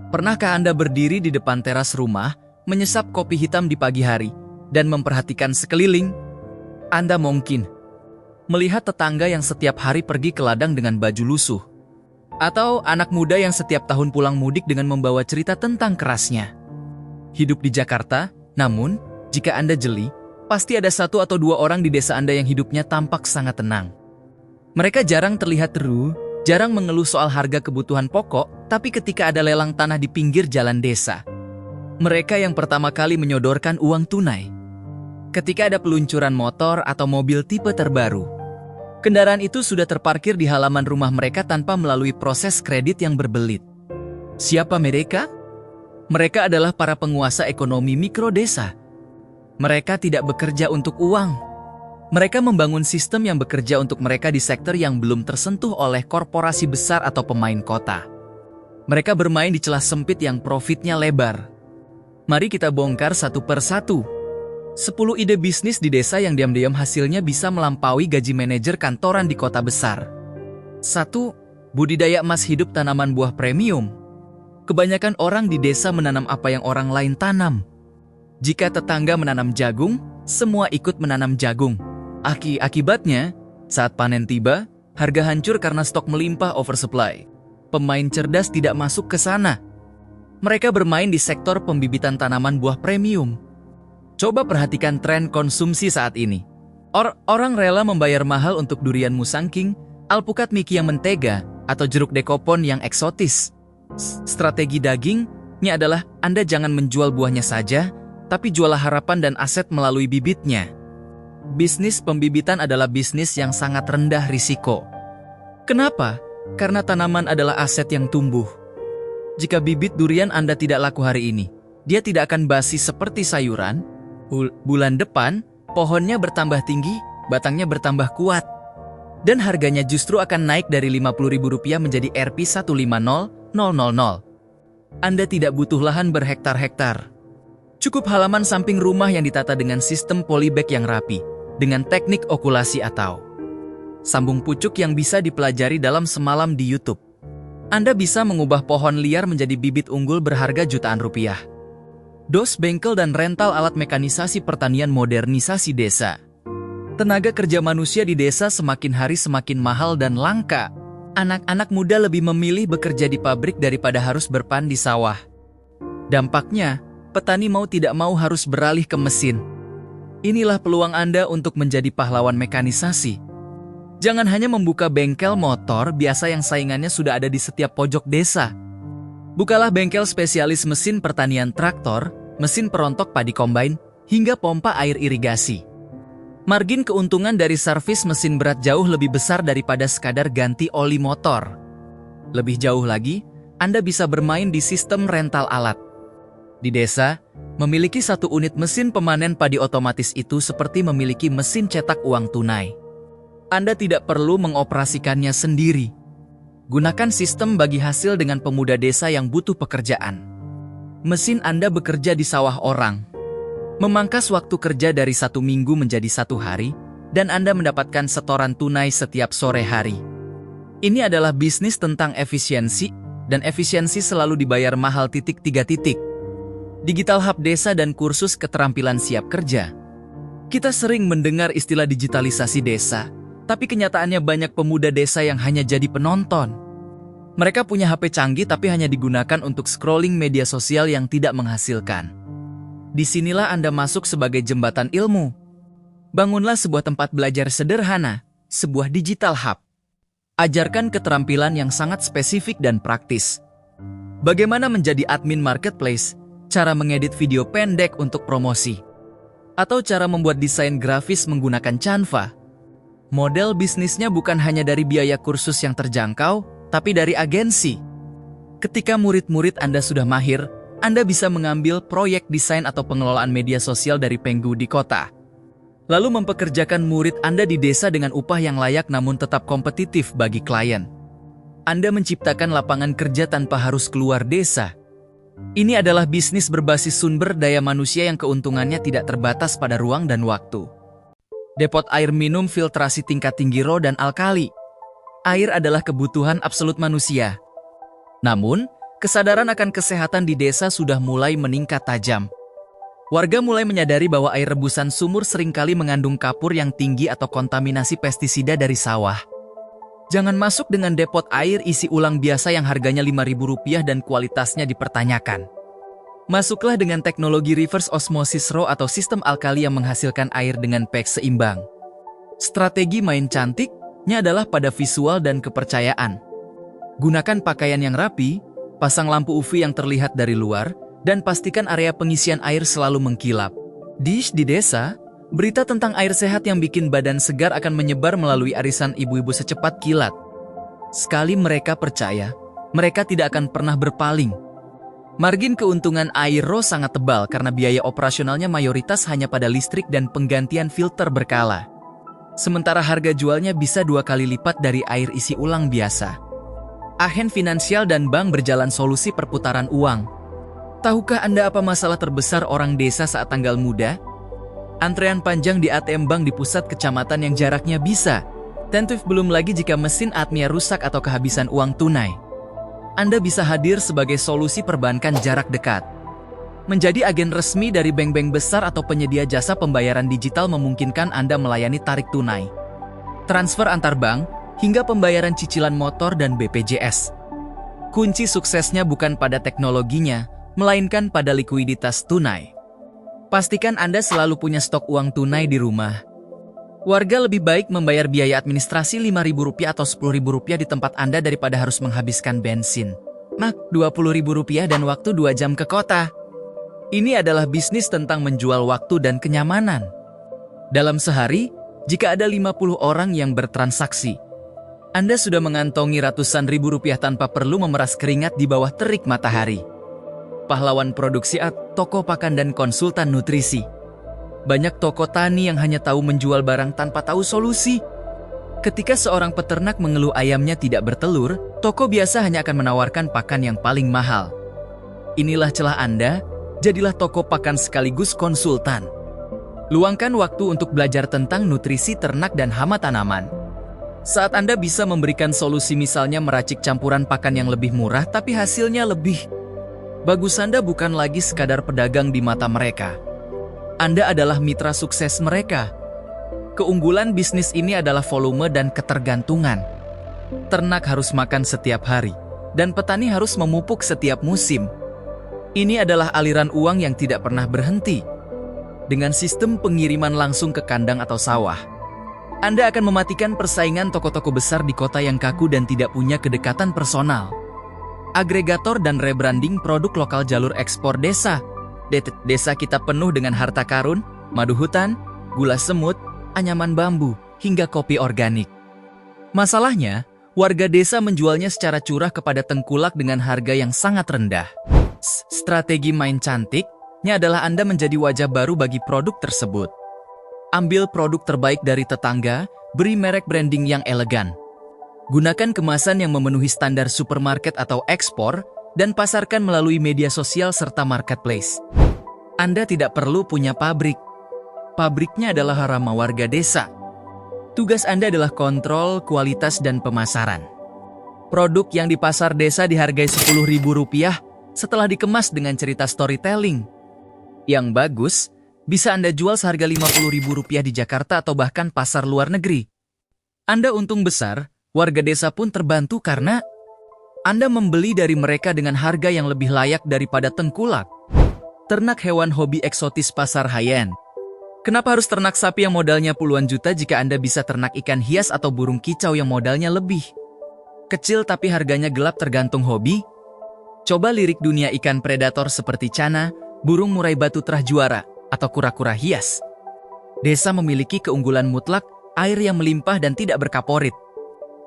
Pernahkah Anda berdiri di depan teras rumah, menyesap kopi hitam di pagi hari, dan memperhatikan sekeliling? Anda mungkin melihat tetangga yang setiap hari pergi ke ladang dengan baju lusuh. Atau anak muda yang setiap tahun pulang mudik dengan membawa cerita tentang kerasnya hidup di Jakarta. Namun, jika Anda jeli, pasti ada satu atau dua orang di desa Anda yang hidupnya tampak sangat tenang. Mereka jarang terlihat teruh, jarang mengeluh soal harga kebutuhan pokok, tapi ketika ada lelang tanah di pinggir jalan desa, mereka yang pertama kali menyodorkan uang tunai. Ketika ada peluncuran motor atau mobil tipe terbaru, kendaraan itu sudah terparkir di halaman rumah mereka tanpa melalui proses kredit yang berbelit. Siapa mereka? Mereka adalah para penguasa ekonomi mikro desa. Mereka tidak bekerja untuk uang. Mereka membangun sistem yang bekerja untuk mereka di sektor yang belum tersentuh oleh korporasi besar atau pemain kota. Mereka bermain di celah sempit yang profitnya lebar. Mari kita bongkar satu per satu. 10 ide bisnis di desa yang diam-diam hasilnya bisa melampaui gaji manajer kantoran di kota besar. 1. Budidaya emas hidup tanaman buah premium. Kebanyakan orang di desa menanam apa yang orang lain tanam. Jika tetangga menanam jagung, semua ikut menanam jagung. Akibatnya, saat panen tiba, harga hancur karena stok melimpah oversupply. Pemain cerdas tidak masuk ke sana. Mereka bermain di sektor pembibitan tanaman buah premium. Coba perhatikan tren konsumsi saat ini. Orang rela membayar mahal untuk durian musangking, alpukat miki yang mentega, atau jeruk dekopon yang eksotis. Strategi dagingnya adalah Anda jangan menjual buahnya saja, tapi jualah harapan dan aset melalui bibitnya. Bisnis pembibitan adalah bisnis yang sangat rendah risiko. Kenapa? Karena tanaman adalah aset yang tumbuh. Jika bibit durian Anda tidak laku hari ini, dia tidak akan basi seperti sayuran. Bulan depan, pohonnya bertambah tinggi, batangnya bertambah kuat. Dan harganya justru akan naik dari Rp50.000 menjadi Rp150.000. Anda tidak butuh lahan berhektar-hektar. Cukup halaman samping rumah yang ditata dengan sistem polybag yang rapi, dengan teknik okulasi atau sambung pucuk yang bisa dipelajari dalam semalam di YouTube. Anda bisa mengubah pohon liar menjadi bibit unggul berharga jutaan rupiah. Dos bengkel dan rental alat mekanisasi pertanian modernisasi desa. Tenaga kerja manusia di desa semakin hari semakin mahal dan langka. Anak-anak muda lebih memilih bekerja di pabrik daripada harus berpan di sawah. Dampaknya, petani mau tidak mau harus beralih ke mesin. Inilah peluang Anda untuk menjadi pahlawan mekanisasi. Jangan hanya membuka bengkel motor biasa yang saingannya sudah ada di setiap pojok desa. Bukalah bengkel spesialis mesin pertanian traktor, mesin perontok padi combine, hingga pompa air irigasi. Margin keuntungan dari servis mesin berat jauh lebih besar daripada sekadar ganti oli motor. Lebih jauh lagi, Anda bisa bermain di sistem rental alat. Di desa, memiliki satu unit mesin pemanen padi otomatis itu seperti memiliki mesin cetak uang tunai. Anda tidak perlu mengoperasikannya sendiri. Gunakan sistem bagi hasil dengan pemuda desa yang butuh pekerjaan. Mesin Anda bekerja di sawah orang. Memangkas waktu kerja dari 1 minggu menjadi 1 hari, dan Anda mendapatkan setoran tunai setiap sore hari. Ini adalah bisnis tentang efisiensi, dan efisiensi selalu dibayar mahal. 3. Digital Hub Desa dan kursus keterampilan siap kerja. Kita sering mendengar istilah digitalisasi desa, tapi kenyataannya banyak pemuda desa yang hanya jadi penonton. Mereka punya HP canggih tapi hanya digunakan untuk scrolling media sosial yang tidak menghasilkan. Disinilah Anda masuk sebagai jembatan ilmu. Bangunlah sebuah tempat belajar sederhana, sebuah digital hub. Ajarkan keterampilan yang sangat spesifik dan praktis. Bagaimana menjadi admin marketplace, cara mengedit video pendek untuk promosi, atau cara membuat desain grafis menggunakan Canva. Model bisnisnya bukan hanya dari biaya kursus yang terjangkau, tapi dari agensi. Ketika murid-murid Anda sudah mahir, Anda bisa mengambil proyek desain atau pengelolaan media sosial dari Penggu di kota. Lalu mempekerjakan murid Anda di desa dengan upah yang layak namun tetap kompetitif bagi klien. Anda menciptakan lapangan kerja tanpa harus keluar desa. Ini adalah bisnis berbasis sumber daya manusia yang keuntungannya tidak terbatas pada ruang dan waktu. Depot air minum filtrasi tingkat tinggi RO dan alkali. Air adalah kebutuhan absolut manusia. Namun, Kesadaran akan kesehatan di desa sudah mulai meningkat tajam. Warga mulai menyadari bahwa air rebusan sumur seringkali mengandung kapur yang tinggi atau kontaminasi pestisida dari sawah. Jangan masuk dengan depot air isi ulang biasa yang harganya Rp5.000 dan kualitasnya dipertanyakan. Masuklah dengan teknologi reverse osmosis RO atau sistem alkali yang menghasilkan air dengan pH seimbang. Strategi main cantiknya adalah pada visual dan kepercayaan. Gunakan pakaian yang rapi, pasang lampu UV yang terlihat dari luar, dan pastikan area pengisian air selalu mengkilap. Di desa, berita tentang air sehat yang bikin badan segar akan menyebar melalui arisan ibu-ibu secepat kilat. Sekali mereka percaya, mereka tidak akan pernah berpaling. Margin keuntungan air RO sangat tebal karena biaya operasionalnya mayoritas hanya pada listrik dan penggantian filter berkala. Sementara harga jualnya bisa 2 kali lipat dari air isi ulang biasa. Agen finansial dan bank berjalan solusi perputaran uang. Tahukah Anda apa masalah terbesar orang desa saat tanggal muda? Antrean panjang di ATM bank di pusat kecamatan yang jaraknya bisa. Tentu belum lagi jika mesin ATM-nya rusak atau kehabisan uang tunai. Anda bisa hadir sebagai solusi perbankan jarak dekat. Menjadi agen resmi dari bank-bank besar atau penyedia jasa pembayaran digital memungkinkan Anda melayani tarik tunai, transfer antar bank, hingga pembayaran cicilan motor dan BPJS. Kunci suksesnya bukan pada teknologinya, melainkan pada likuiditas tunai. Pastikan Anda selalu punya stok uang tunai di rumah. Warga lebih baik membayar biaya administrasi Rp5.000 atau Rp10.000 di tempat Anda daripada harus menghabiskan bensin, Rp20.000 dan waktu 2 jam ke kota. Ini adalah bisnis tentang menjual waktu dan kenyamanan. Dalam sehari, jika ada 50 orang yang bertransaksi, Anda sudah mengantongi ratusan ribu rupiah tanpa perlu memeras keringat di bawah terik matahari. Pahlawan produksi toko pakan dan konsultan nutrisi. Banyak toko tani yang hanya tahu menjual barang tanpa tahu solusi. Ketika seorang peternak mengeluh ayamnya tidak bertelur, toko biasa hanya akan menawarkan pakan yang paling mahal. Inilah celah Anda, jadilah toko pakan sekaligus konsultan. Luangkan waktu untuk belajar tentang nutrisi ternak dan hama tanaman. Saat Anda bisa memberikan solusi misalnya meracik campuran pakan yang lebih murah tapi hasilnya lebih bagus, Anda bukan lagi sekadar pedagang di mata mereka. Anda adalah mitra sukses mereka. Keunggulan bisnis ini adalah volume dan ketergantungan. Ternak harus makan setiap hari, dan petani harus memupuk setiap musim. Ini adalah aliran uang yang tidak pernah berhenti. Dengan sistem pengiriman langsung ke kandang atau sawah, Anda akan mematikan persaingan toko-toko besar di kota yang kaku dan tidak punya kedekatan personal. Agregator dan rebranding produk lokal jalur ekspor desa. Desa kita penuh dengan harta karun, madu hutan, gula semut, anyaman bambu, hingga kopi organik. Masalahnya, warga desa menjualnya secara curah kepada tengkulak dengan harga yang sangat rendah. Strategi main cantiknya adalah Anda menjadi wajah baru bagi produk tersebut. Ambil produk terbaik dari tetangga, beri merek branding yang elegan. Gunakan kemasan yang memenuhi standar supermarket atau ekspor, dan pasarkan melalui media sosial serta marketplace. Anda tidak perlu punya pabrik. Pabriknya adalah haramu warga desa. Tugas Anda adalah kontrol, kualitas, dan pemasaran. Produk yang di pasar desa dihargai Rp10.000 setelah dikemas dengan cerita storytelling. Yang bagus, bisa Anda jual seharga Rp50.000 di Jakarta atau bahkan pasar luar negeri. Anda untung besar, warga desa pun terbantu karena Anda membeli dari mereka dengan harga yang lebih layak daripada tengkulak. Ternak hewan hobi eksotis pasar high-end. Kenapa harus ternak sapi yang modalnya puluhan juta jika Anda bisa ternak ikan hias atau burung kicau yang modalnya lebih kecil tapi harganya gelap tergantung hobi? Coba lirik dunia ikan predator seperti cana, burung murai batu terah juara, atau kura-kura hias. Desa memiliki keunggulan mutlak, air yang melimpah dan tidak berkaporit,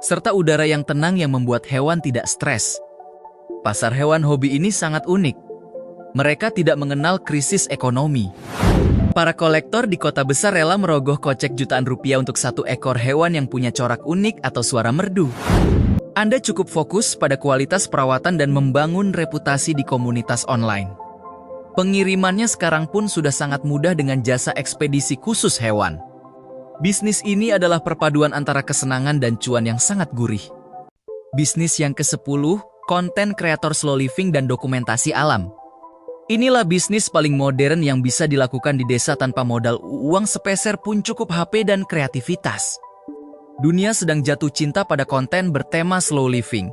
serta udara yang tenang yang membuat hewan tidak stres. Pasar hewan hobi ini sangat unik. Mereka tidak mengenal krisis ekonomi. Para kolektor di kota besar rela merogoh kocek jutaan rupiah untuk satu ekor hewan yang punya corak unik atau suara merdu. Anda cukup fokus pada kualitas perawatan dan membangun reputasi di komunitas online. Pengirimannya sekarang pun sudah sangat mudah dengan jasa ekspedisi khusus hewan. Bisnis ini adalah perpaduan antara kesenangan dan cuan yang sangat gurih. Bisnis yang ke-10, konten kreator slow living dan dokumentasi alam. Inilah bisnis paling modern yang bisa dilakukan di desa tanpa modal uang sepeser pun, cukup HP dan kreativitas. Dunia sedang jatuh cinta pada konten bertema slow living.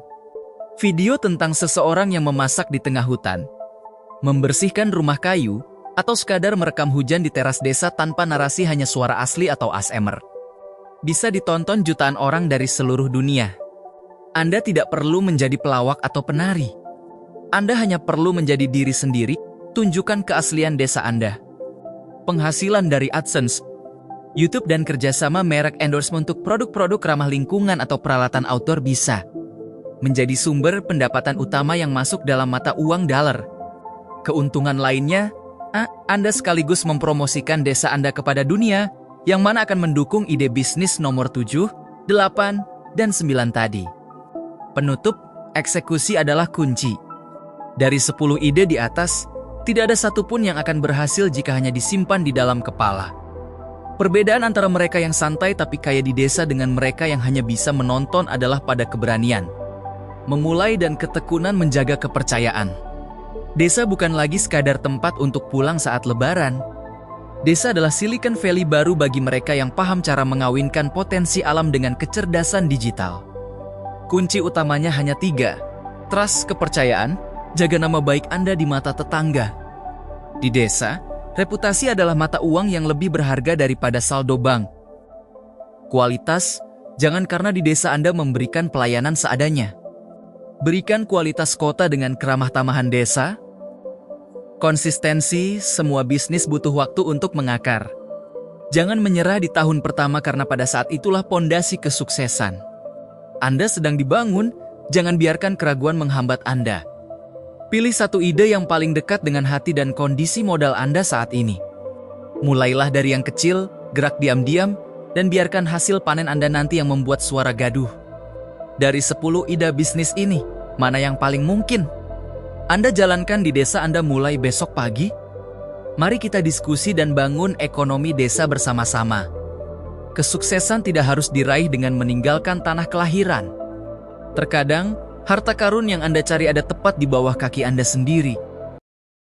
Video tentang seseorang yang memasak di tengah hutan, membersihkan rumah kayu, atau sekadar merekam hujan di teras desa tanpa narasi, hanya suara asli atau ASMR. Bisa ditonton jutaan orang dari seluruh dunia. Anda tidak perlu menjadi pelawak atau penari. Anda hanya perlu menjadi diri sendiri, tunjukkan keaslian desa Anda. Penghasilan dari AdSense, YouTube dan kerjasama merek endorsement untuk produk-produk ramah lingkungan atau peralatan outdoor bisa menjadi sumber pendapatan utama yang masuk dalam mata uang dollar. Keuntungan lainnya, Anda sekaligus mempromosikan desa Anda kepada dunia, yang mana akan mendukung ide bisnis nomor 7, 8, dan 9 tadi. Penutup, eksekusi adalah kunci. Dari 10 ide di atas, tidak ada satupun yang akan berhasil jika hanya disimpan di dalam kepala. Perbedaan antara mereka yang santai tapi kaya di desa dengan mereka yang hanya bisa menonton adalah pada keberanian memulai dan ketekunan menjaga kepercayaan. Desa bukan lagi sekadar tempat untuk pulang saat lebaran. Desa adalah Silicon Valley baru bagi mereka yang paham cara mengawinkan potensi alam dengan kecerdasan digital. Kunci utamanya hanya 3. Trust, kepercayaan, jaga nama baik Anda di mata tetangga. Di desa, reputasi adalah mata uang yang lebih berharga daripada saldo bank. Kualitas, jangan karena di desa Anda memberikan pelayanan seadanya. Berikan kualitas kota dengan keramah tamahan desa. Konsistensi, semua bisnis butuh waktu untuk mengakar. Jangan menyerah di tahun pertama karena pada saat itulah pondasi kesuksesan. Anda sedang dibangun, jangan biarkan keraguan menghambat Anda. Pilih satu ide yang paling dekat dengan hati dan kondisi modal Anda saat ini. Mulailah dari yang kecil, gerak diam-diam, dan biarkan hasil panen Anda nanti yang membuat suara gaduh. Dari 10 ide bisnis ini, mana yang paling mungkin Anda jalankan di desa Anda mulai besok pagi? Mari kita diskusi dan bangun ekonomi desa bersama-sama. Kesuksesan tidak harus diraih dengan meninggalkan tanah kelahiran. Terkadang, harta karun yang Anda cari ada tepat di bawah kaki Anda sendiri.